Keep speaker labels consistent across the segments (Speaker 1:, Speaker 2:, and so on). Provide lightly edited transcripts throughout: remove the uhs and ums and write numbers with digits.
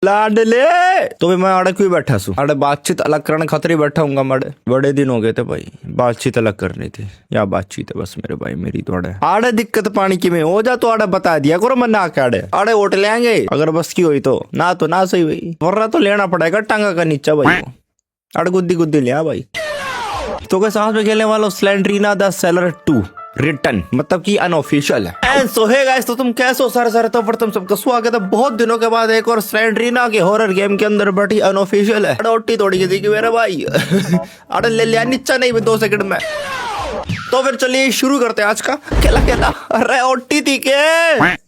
Speaker 1: लाडले तो भी मैं अड़े क्यों बैठा सू अड़े बातचीत अलग करने खतरे बैठा हूँ मड़े बड़े दिन हो गए थे भाई बातचीत अलग करनी थी या बातचीत है बस मेरे भाई मेरी तो आड़े दिक्कत पानी की में हो जा तो आड़े बता दिया करो मैं ना के आड़े वोट ले आएंगे अगर बस की हुई तो ना सही भाई वरना तो लेना पड़ेगा टांगा का नीचा भाई अड़े गुद्दी गुद्दी लिया भाई। तो के साथ में खेलने वाला स्लेंड्रीना द सेलर 2 रिटर्न मतलब कि अनऑफिशियल है। एंड सो हे गाइस तो तुम कैसे हो सारे तो पर तुम सबका स्वागत है बहुत दिनों के बाद एक और स्लेंड्रीना के हॉरर गेम के अंदर बटी अनऑफिशियल है। अड़ोटी थोड़ी सी मेरा भाई अरे ले लिया नीचा नहीं 2 सेकंड में। तो फिर चलिए शुरू करते हैं आज का खेला। अरे ओटी थी के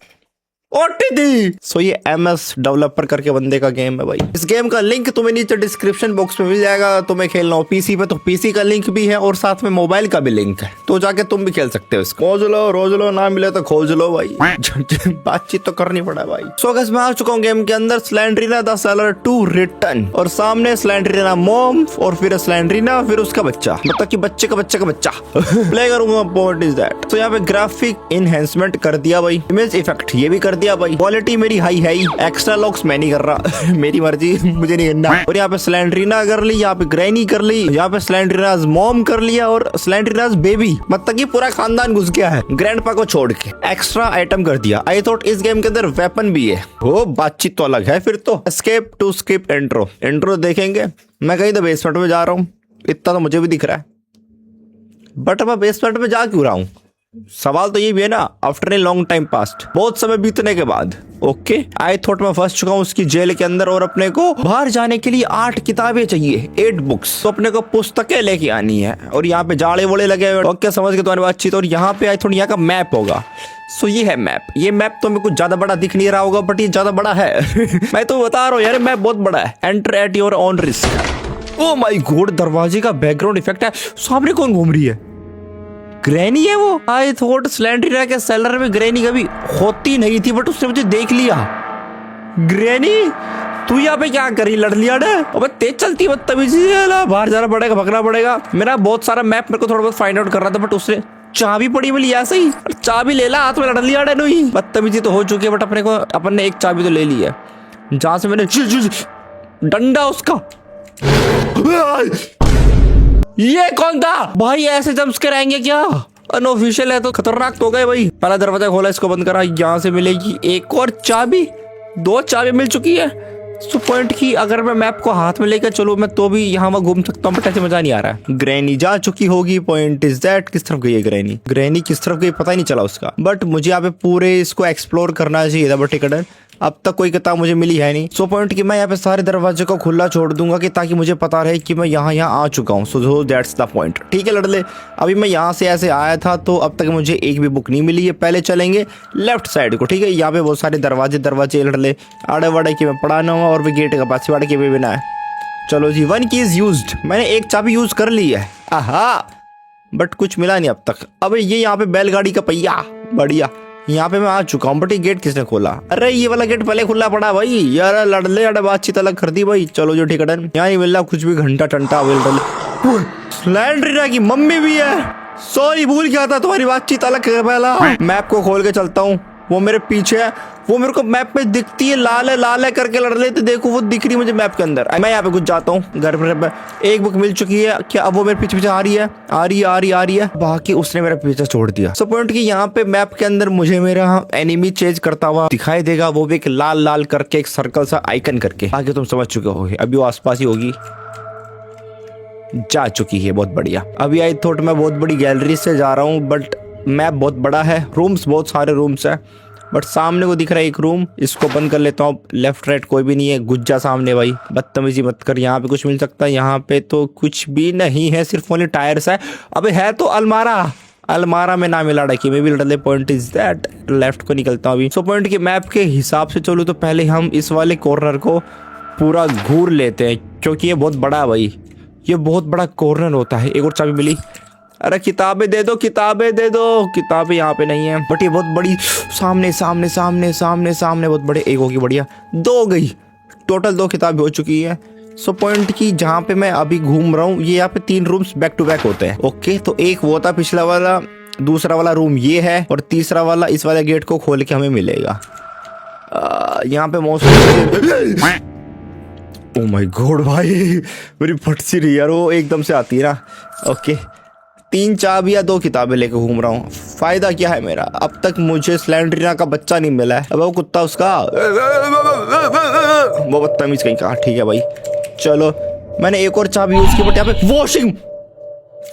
Speaker 1: ओटी थी। सो ये MS डेवलपर करके बंदे का गेम है भाई। इस गेम का लिंक तुम्हें नीचे डिस्क्रिप्शन बॉक्स में मिल जाएगा। तुम्हें खेलना हो पीसी पे तो पीसी का लिंक भी है और साथ में मोबाइल का भी लिंक है तो जाके तुम भी खेल सकते हो इसको। रोज लो ना मिले तो खोज लो भाई बातचीत तो करनी पड़ा भाई। सो गाइस मैं आ चुका हूँ गेम के अंदर स्लेंड्रीना द सेलर 2 रिटर्न और सामने स्लेंड्रीना मॉम और फिर स्लेंड्रीना फिर उसका बच्चा मतलब कि बच्चे का बच्चा प्ले करूंगा। What is that. तो यहाँ पे ग्राफिक इनहेंसमेंट कर दिया भाई। इमेज इफेक्ट ये भी कर दिया भाई। क्वालिटी मेरी हाई है ही। एक्स्ट्रा लॉक्स मैं नहीं कर रहा मेरी मर्जी मुझे नहीं करना। और यहाँ पे स्लेंड्रीना कर ली यहाँ पे ग्रैनी कर ली यहाँ पे स्लेंड्रीना's मॉम कर लिया और स्लेंड्रीना's बेबी मतलब कि पूरा खानदान घुस गया है ग्रैंडपा को छोड़ के। एक्स्ट्रा आइटम कर दिया। आई थॉट इस गेम के अंदर वेपन भी है। वो बातचीत तो अलग है फिर तो। एस्केप टू स्किप इंट्रो देखेंगे। मैं कहीं तो बेसमेंट में जा रहा हूँ इतना तो मुझे भी दिख रहा है बट मैं बेसमेंट में जा क्यों रहा हूँ सवाल तो ये भी है ना। After a long time past बहुत समय बीतने के बाद ओके आई थॉट मैं फंस चुका हूँ उसकी जेल के अंदर और अपने को बाहर जाने के लिए 8 किताबें चाहिए 8 बुक्स। तो अपने को पुस्तकें लेके आनी है और यहाँ पे जाड़े वोड़े लगे हुए ओके समझ के तुम्हारी बातचीत। और यहाँ पे आई थॉट यहाँ का मैप होगा। सो ये है मैप। ये मैप तो मेरे को ज्यादा बड़ा दिख नहीं रहा होगा बट ये ज्यादा बड़ा है मैं तो बता रहा हूँ यार मैप बहुत बड़ा है। Enter at your own risk. Oh my God दरवाजे का बैकग्राउंड इफेक्ट है। सामने कौन घूम रही है ग्रैनी है वो। आई थॉट स्लेंड्रीना के सेलर में ग्रैनी कभी होती नहीं थी बट उसने मुझे देख लिया। ग्रैनी तू यहाँ पे क्या करी लड़ लिया अबे तेज चलती बदतमीजी बाहर जाना पड़ेगा भगना पड़ेगा। मेरा बहुत सारा मैप मेरे को थोड़ा बहुत फाइंड आउट कर रहा था बट उसने चाबी पड़ी मिली ऐसे ही चाबी ले ला हाथ में लड़ लिया नहीं। बदतमीजी तो हो चुकी है बट अपन ने एक चाबी तो ले ली है जहां से मैंने डंडा उसका। ये कौन था भाई ऐसे जंप कराएंगे क्या। अनऑफिशियल है तो खतरनाक तो गए भाई। पहला दरवाजा खोला इसको बंद करा। यहाँ से मिलेगी एक और चाबी 2 चाबी मिल चुकी है। सो पॉइंट की अगर मैं मैप को हाथ में लेकर चलूं मैं तो भी यहाँ वहाँ घूम सकता हूँ बट ऐसे मजा नहीं आ रहा है। ग्रैनी जा चुकी होगी। पॉइंट इज दैट किस तरफ गई है ग्रैनी किस तरफ गई पता ही नहीं चला उसका बट मुझे यहाँ पे पूरे इसको एक्सप्लोर करना चाहिए था बट टिकट अब तक कोई किताब मुझे मिली है नहीं। सो पॉइंट कि मैं यहाँ पे सारे दरवाजे को खुला छोड़ दूंगा कि ताकि मुझे पता रहे कि मैं यहाँ आ चुका हूँ। So that's the point. ठीक है लड़ले अभी मैं यहाँ से ऐसे आया था तो अब तक मुझे एक भी बुक नहीं मिली है। पहले चलेंगे लेफ्ट साइड को। ठीक है यहाँ पे बहुत सारे दरवाजे लड़ले आड़े वाड़े की मैं पढ़ा ना हुआ और भी गेट का पास वाड़े के भी बिना है। चलो जी 1 की इज यूज्ड। मैंने एक चाबी यूज कर ली है आहा बट कुछ मिला नहीं अब तक। अब ये यहाँ पे बैलगाड़ी का पहिया बढ़िया यहाँ पे मैं आ चुका हूँ बट ये गेट किसने खोला। अरे ये वाला गेट पहले खुला पड़ा भाई यार लड़ले अड़े बातचीत अलग कर दी भाई। चलो जो ठीक है यहाँ नहीं मिल रहा कुछ भी घंटा टंटा स्लेंड्रीना की मम्मी भी है। सॉरी भूल गया था तुम्हारी बातचीत अलग कर। पहला मैप को खोल के चलता हूँ वो मेरे पीछे है। वो मेरे को मैप में दिखती है लाल है करके लड़ लेते देखो वो दिख रही मुझे मैप के अंदर। मैं यहाँ पे घुस जाता हूँ घर पर। एक बुक मिल चुकी है क्या अब वो मेरे पीछे आ रही है बाकी उसने मेरा पीछे छोड़ दिया। सो पॉइंट कि यहाँ पे मैप के अंदर मुझे मेरा एनिमी चेंज करता हुआ दिखाई देगा वो भी एक लाल करके एक सर्कल सा आइकन करके। आगे तुम समझ चुके हो अभी वो आसपास ही होगी जा चुकी है बहुत बढ़िया। अभी आई थॉट मैं बहुत बड़ी गैलरी से जा रहा हूँ बट मैप बहुत बड़ा है रूम्स बहुत सारे रूम्स है बट सामने को दिख रहा है एक रूम। इसको बंद कर लेता हूँ। लेफ्ट राइट कोई भी नहीं है गुज्जा सामने भाई बदतमीजी मत कर। यहाँ पे कुछ मिल सकता है यहाँ पे तो कुछ भी नहीं है सिर्फ ओनली टायर्स है। अबे है तो अलमारा में ना मिला कि मैं भी लड़। पॉइंट इज दैट लेफ्ट को निकलता हूँ अभी। सो पॉइंट के मैप के हिसाब से चलूँ तो पहले हम इस वाले कॉर्नर को पूरा घूर लेते हैं क्योंकि ये बहुत बड़ा भाई ये बहुत बड़ा कॉर्नर होता है। एक और चाबी मिली। अरे किताबें दे दो किताबें यहाँ पे नहीं है बट ये बहुत बड़ी सामने बहुत बड़े। एक होगी बढ़िया 2 हो गई टोटल 2 किताबें हो चुकी है। सो पॉइंट की जहाँ पे मैं अभी घूम रहा हूँ ये यहाँ पे 3 रूम्स बैक टू बैक होते हैं ओके। तो एक वो था पिछला वाला दूसरा वाला रूम ये है और तीसरा वाला इस वाले गेट को खोल के हमें मिलेगा। यहाँ पे मौसम ओ माय गॉड भाई, मेरी फट सी रही यार, वो एकदम से आती है ना। ओके, 3 चाबियां 2 किताबें लेकर घूम रहा हूँ। फायदा क्या है मेरा? अब तक मुझे स्लेंड्रीना का बच्चा नहीं मिला है। अब वो कुत्ता उसका वो बदतमीज कहीं का। ठीक है भाई, चलो मैंने एक और चाबी यूज की, बट यहाँ पे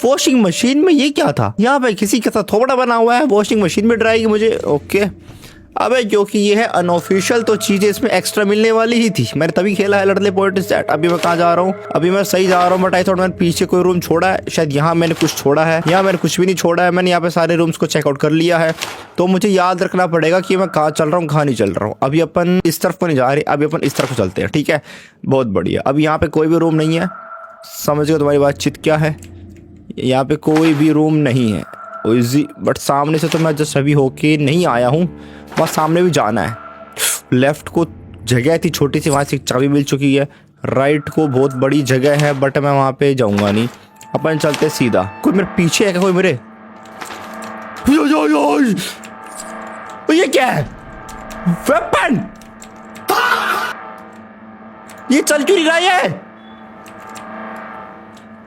Speaker 1: वॉशिंग मशीन में ये क्या था? यहाँ पे किसी के साथ थोबड़ा बना हुआ है, वॉशिंग मशीन में ड्राई की मुझे। ओके, अबे क्योंकि ये है अनऑफिशियल तो चीजें इसमें एक्स्ट्रा मिलने वाली ही थी। मैंने तभी खेला है लड़ले पॉइंट सेट। अभी मैं कहाँ जा रहा हूँ? अभी मैं सही जा रहा हूँ, बट आई थॉट मैंने पीछे कोई रूम छोड़ा है शायद। यहाँ मैंने कुछ छोड़ा है, यहाँ मैंने कुछ भी नहीं छोड़ा है। मैंने यहाँ पे सारे रूम्स को चेकआउट कर लिया है, तो मुझे याद रखना पड़ेगा कि मैं कहाँ चल रहा हूँ, कहाँ नहीं चल रहा हूँ। अभी अपन इस तरफ को नहीं जा रहे, अभी अपन इस तरफ को चलते हैं। ठीक है, बहुत बढ़िया। अब यहाँ पे कोई भी रूम नहीं है, समझ गए तुम्हारी बातचीत क्या है? यहाँ पे कोई भी रूम नहीं है इजी, बट सामने से तो मैं जस्ट अभी होके नहीं आया हूँ, बस सामने भी जाना है। लेफ्ट को जगह थी छोटी सी, वहाँ से एक चाबी मिल चुकी है। राइट को बहुत बड़ी जगह है, बट मैं वहाँ पे जाऊँगा नहीं। अपन चलते सीधा। कोई मेरे पीछे है क्या? कोई मेरे ये क्या है? वेपन! ये चल क्यों नहीं रहा है?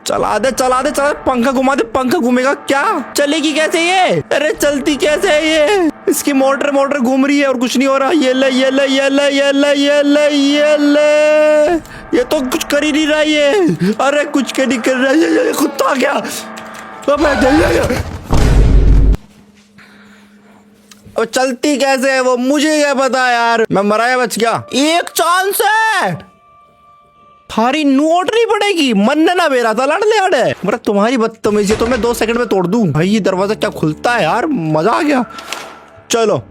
Speaker 1: चला दे, पंखा घुमा दे। पंखा घूमेगा क्या? चलेगी कैसे ये? अरे चलती कैसे है ये? इसकी मोटर घूम रही है और कुछ नहीं हो रहा। ये ले, ये तो कुछ कर ही नहीं रहा ये। अरे कुछ कर नहीं कर रहा ये कुत्ता आ गया। और चलती कैसे है वो? मुझे क्या पता यार, मैं मराया बच गया। एक चांस है, थारी नोट नहीं पड़ेगी। मन ना मेरा था लड़ ले अड़े, मतलब तुम्हारी बदतमीजी तो मैं 2 सेकंड में तोड़ दूं। भाई ये दरवाजा क्या खुलता है यार, मजा आ गया। चलो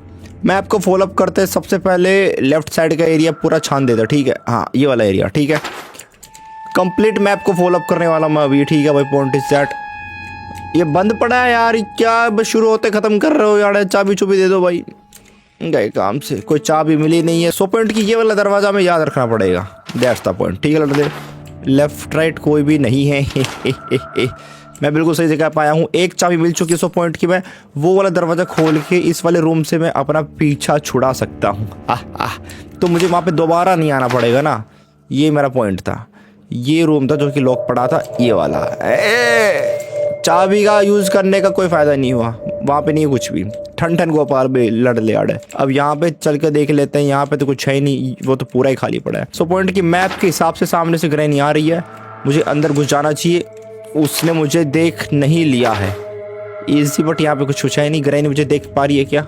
Speaker 1: मैप को फॉलो अप करते हैं। सबसे पहले लेफ्ट साइड का एरिया पूरा छान देता। ठीक है, हाँ ये वाला एरिया। ठीक है, कंप्लीट मैप को फॉलो अप करने वाला मैं अभी। ठीक है भाई, पॉइंट सेट। ये बंद पड़ा है यार, क्या बस शुरू होते खत्म कर रहे हो यार? चाबी चुबी दे दो भाई, गए काम से। कोई चाबी मिली नहीं है। 100 पॉइंट की ये वाला दरवाजा में याद रखना पड़ेगा। That's the point. ठीक है लड़के, लेफ्ट राइट कोई भी नहीं है। मैं बिल्कुल सही जगह पाया हूँ। एक चाबी मिल चुकी है 100 पॉइंट की। मैं वो वाला दरवाजा खोल के इस वाले रूम से मैं अपना पीछा छुड़ा सकता हूँ। तो मुझे वहाँ पे दोबारा नहीं आना पड़ेगा ना। ये मेरा पॉइंट था। ये रूम था जो कि लॉक पड़ा था, ये वाला। चाबी का यूज करने का कोई फायदा नहीं हुआ, वहाँ पे नहीं कुछ भी। ठन गोपाल बे लड़ ले आड़े। अब यहाँ पे चल के देख लेते हैं। यहाँ पे तो कुछ है ही नहीं, वो तो पूरा ही खाली पड़ा है। 100 पॉइंट की मैप के हिसाब से सामने से ग्रैनी आ रही है, मुझे अंदर घुस जाना चाहिए। उसने मुझे देख नहीं लिया है इजी, बट यहाँ पे कुछ है नहीं। ग्रैनी मुझे देख पा रही है क्या?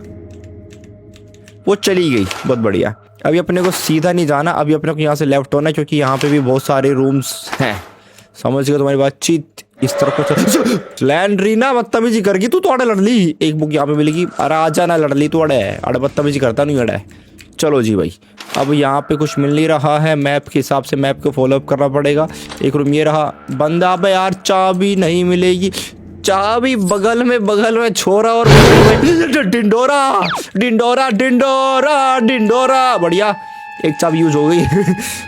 Speaker 1: वो चली गई, बहुत बढ़िया। अभी अपने को सीधा नहीं जाना, अभी अपने को यहाँ से लेफ्ट होना है, क्योंकि यहाँ पे भी बहुत सारे रूम्स हैं। समझ गए तुम्हारी बातचीत? इस तरफ को लैंड्रीना बदतमीजी करगी तू तो अड़े लड़ली। एक बुक यहाँ पे मिलेगी। अरे आजा ना लड़ली तू अड़े बदतमीजी करता नहीं अड़े। चलो जी भाई, अब यहाँ पे कुछ मिल नहीं रहा है। मैप के हिसाब से मैप को फॉलो अप करना पड़ेगा। एक रूम ये रहा बंदा। पे यार चाबी नहीं मिलेगी। चाबी बगल में छोरा और डिंडोरा। बढ़िया, एक चाबी यूज हो गई।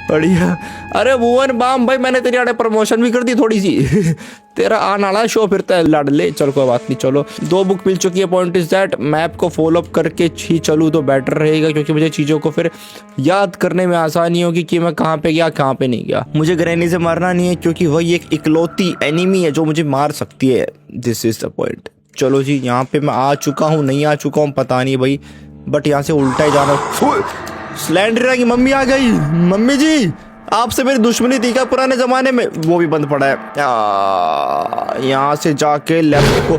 Speaker 1: बढ़िया। अरे भुवन बाम भाई, मैंने तेरी आड़े प्रमोशन भी कर दी थोड़ी सी। तेरा आने वाला शो फिरता है लड़ले। चल कोई बात नहीं। चलो 2 बुक मिल चुकी है। पॉइंट इज दैट मैप को फॉलो अप करके ही चलूँ तो बेटर रहेगा, क्योंकि मुझे चीज़ों को फिर याद करने में आसानी होगी कि मैं कहाँ पे गया कहाँ पे नहीं गया। मुझे ग्रैनी से मारना नहीं है, क्योंकि वही एक इकलौती एनिमी है जो मुझे मार सकती है। This is the point. चलो जी, यहाँ पे मैं आ चुका हूँ नहीं आ चुका हूँ पता नहीं भाई, बट यहाँ से उल्टा ही जाना। स्लेंड्रीना की मम्मी आ गई। मम्मी जी, आपसे मेरी दुश्मनी थी क्या पुराने जमाने में? वो भी बंद पड़ा है। यहाँ से जाके लेफ्ट को।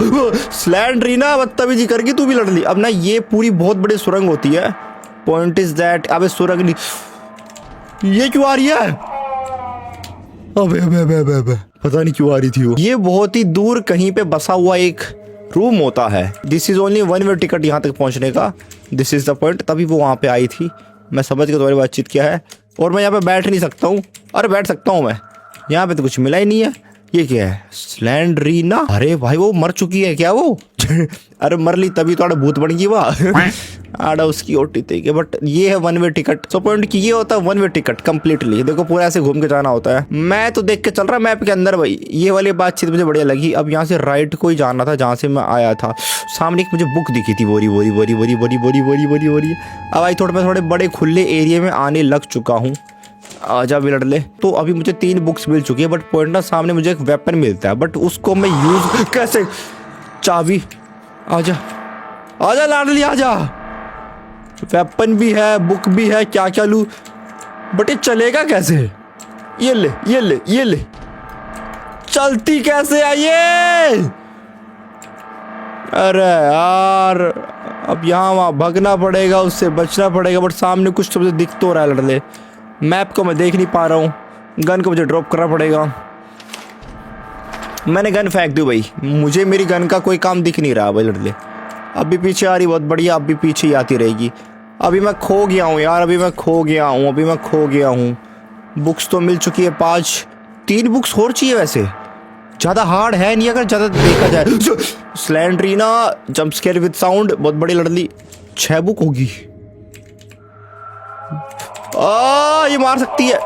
Speaker 1: स्लेंड्रीना बदतमीजी करके तू भी लड़ ली। अब ना ये पूरी बहुत बड़ी सुरंग होती है। Point is that. अबे सुरंग नहीं, ये क्यों आ रही है? अबे पता नहीं क्यों आ रही थी वो। ये बहुत ही दूर कहीं पे बसा हुआ एक रूम होता है। This is only 1 way ticket यहाँ तक पहुँचने का। This is the point. तभी वो वहाँ पे आई थी। मैं समझ गया तुम्हारी बातचीत क्या है। और मैं यहाँ पे बैठ नहीं सकता हूँ। अरे बैठ सकता हूँ मैं, यहाँ पे तो कुछ मिला ही नहीं है। ये क्या है? स्लैंडरीना? अरे भाई वो मर चुकी है क्या वो? अरे मर ली तभी तो भूत बन गई वाह। आड़ा उसकी ओटी थी बट ये है one way ticket. So point की ये होता है वन वे टिकट कंप्लीटली। देखो पूरा ऐसे घूम के जाना होता है। मैं तो देख के चल रहा मैप के अंदर भाई। ये वाली बातचीत मुझे बढ़िया लगी। अब यहाँ से राइट को ही जाना था जहाँ से मैं आया था। सामने एक मुझे बुक दिखी थी बोरी बोरी बोरी बोरी बोरी बोरी बोरी बोरी बोरी। अब भाई मैं थोड़े बड़े खुले एरिया में आने लग चुका हूँ। आजा भी लड़ ले। तो अभी मुझे 3 बुक्स मिल चुकी है बट पॉइंट ना सामने मुझे एक वेपन मिलता है बट उसको मैं यूज कैसे? चाबी। आजा आजा लाडली आजा। वेपन भी है बुक भी है क्या क्या लूं बट ये चलेगा कैसे? ये ले ये ले ये ले। चलती कैसे है ये? अरे यार अब यहाँ वहाँ भागना पड़ेगा उससे बचना पड़ेगा बट सामने कुछ तो मुझे दिख तो रहा है लड़ले। मैप को मैं देख नहीं पा रहा हूँ। गन को मुझे ड्रॉप करना पड़ेगा। मैंने गन फेंक दी भाई। मुझे मेरी गन का कोई काम दिख नहीं रहा भाई लड़ले। अभी पीछे आ रही बहुत बढ़िया। अभी पीछे ही आती रहेगी। अभी मैं खो गया हूँ यार। अभी मैं खो गया हूँ। बुक्स तो मिल चुकी है 5। 3 बुक्स और चाहिए वैसे। ज़्यादा हार्ड है नहीं अगर ज़्यादा देखा जाए। स्लैंडरीना जंप स्केयर विद साउंड बहुत बड़ी लड़ली। 6 बुक होगी। ये मार सकती है।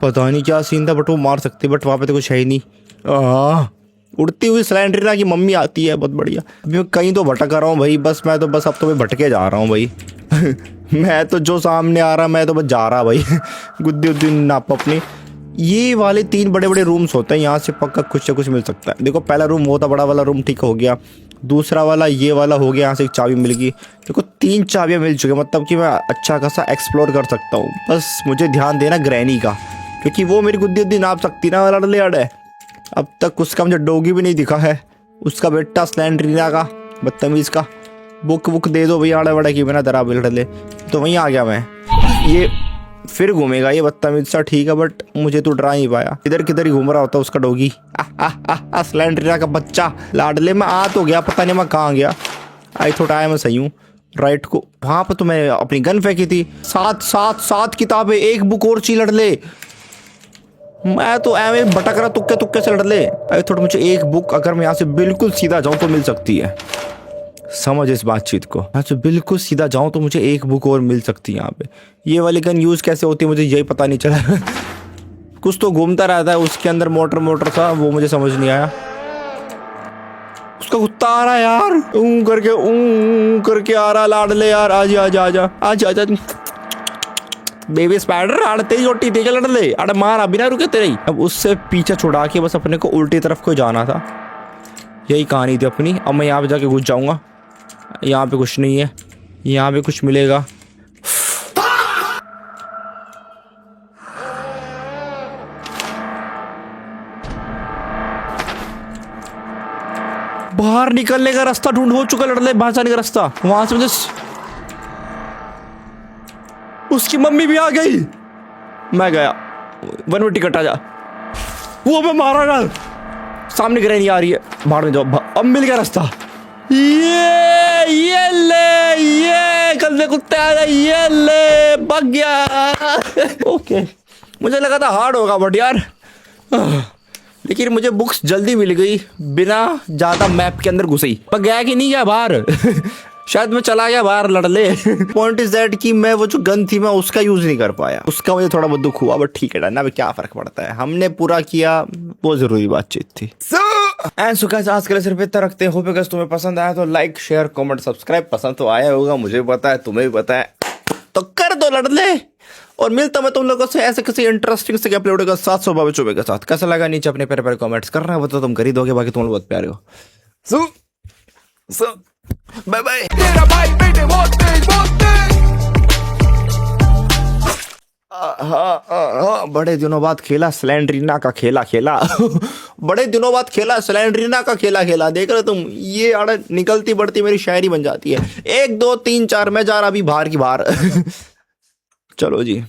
Speaker 1: पता नहीं क्या सीन था बट वो मार सकती है बट वहाँ पे तो कुछ है ही नहीं। उड़ती हुई स्लैंडरीना की मम्मी आती है बहुत बढ़िया। अभी मैं कहीं तो भटक रहा हूँ भाई। बस अब तो मैं भटके जा रहा हूँ भाई। मैं तो जो सामने आ रहा मैं तो बस जा रहा भाई। गुद्दी उद्दी नाप अपनी। ये वाले 3 बड़े बड़े रूम्स होते हैं। यहाँ से पक्का कुछ ना कुछ मिल सकता है। देखो पहला रूम वो था बड़ा वाला रूम ठीक हो गया। दूसरा वाला ये वाला हो गया। यहाँ से एक चाबी मिल गई। देखो 3 चाबियाँ मिल चुकी है मतलब कि मैं अच्छा खासा एक्सप्लोर कर सकता हूँ। बस मुझे ध्यान देना ग्रैनी का क्योंकि वो मेरी गुद्दी उद्दी नाप सकती ना वाला लड़ले अड़े। अब तक उसका मुझे डोगी भी नहीं दिखा है। उसका बेटा स्लैंडरीना का बदतमीज का। बुक दे दो भैया। आड़े बड़े की बिना दरा लड़ले। तो वहीं आ गया मैं। ये फिर घूमेगा ये बदतमीज सा ठीक है बट मुझे तो डरा नहीं पाया। इधर किधर ही घूम रहा होता उसका डोगी। स्लैंडरीना का बच्चा लाडले में आ तो गया। पता नहीं मैं कहाँ गया। आई थोड़ा आया मैं सही हूँ। राइट को वहाँ पर तो मैं अपनी गन फेंकी थी। 7 किताबें 1 बुक और ची लड़ले। मैं तो ऐवे भटक रहा तुक्के से लड़ले। आई थोड़ा मुझे 1 बुक अगर मैं यहाँ से बिल्कुल सीधा जाऊँ तो मिल सकती है। समझ इस बातचीत को। यहाँ से बिल्कुल सीधा जाऊँ तो मुझे 1 बुक और मिल सकती है यहाँ पे। ये वाली गन यूज़ कैसे होती है मुझे यही पता नहीं चला। कुछ तो घूमता रहता है उसके अंदर मोटर सा वो मुझे समझ नहीं आया। उसका कुत्ता आ रहा है यार। ऊ करके आ रहा लाडले यार। आजा बेबी स्पाइडर आड़ तेरी रोटी देखे लड़ले। अरे मार अभी ना रुके तेरे ही। अब उससे पीछे छुड़ा के बस अपने को उल्टी तरफ को जाना था। यही कहानी थी अपनी। अब मैं यहाँ पे जाके घुस जाऊंगा। यहाँ पे कुछ नहीं है। यहाँ पे कुछ मिलेगा। बाहर निकलने का रास्ता ढूंढ हो चुका लड़ले। बाहर जाने का रास्ता वहां से मुझे। उसकी मम्मी भी आ गई। मैं गया। 1 वे टिकट आजा। वो मैं मारा ना। सामने ग्रैनी आ रही है। बाहर में जाओ। अब मिल गया रास्ता। ये ले ये गंदे कुत्ते आ गए। ये ले भाग गया। ओके मुझे लगा था हार्ड होगा बट यार लेकिन मुझे बुक्स जल्दी मिल गई बिना ज्यादा मैप के अंदर घुसे ही। पर गया कि नहीं गया बाहर। शायद मैं चला गया बाहर लड़ले। पॉइंट इज दैट कि मैं वो जो गन थी मैं उसका यूज नहीं कर पाया। उसका मुझे थोड़ा बहुत दुख हुआ बट ठीक है डरना में क्या फर्क पड़ता है। हमने पूरा किया। वो जरूरी बातचीत थी। एंड सो गाइस आज के लिए सिर्फ इतना रखते हैं। होप गाइस तुम्हें पसंद आया तो लाइक शेयर कमेंट सब्सक्राइब। पसंद तो आया होगा मुझे पता है तुम्हें भी पता है तो कर दो लड़ले। और मिलता मैं तुम लोगों से ऐसे किसी इंटरेस्टिंग से अपलोड होगा 700 चुबे के साथ। कैसा लगा नीचे अपने प्यारे प्यारे कमेंट्स कर रहे हो तो तुम कर ही दोगे। बाकी तुम लोग बहुत प्यारे हो। सो बाय बाय। तेरा भाई बेटे बहुत तेज हाँ बड़े दिनों बाद खेला स्लैंडरीना का खेला। बड़े दिनों बाद खेला स्लैंडरीना का खेला। देख रहे तुम ये आड़े निकलती बढ़ती मेरी शायरी बन जाती है। 1 2 3 4 मैं जा रहा अभी बाहर की बाहर। चलो जी।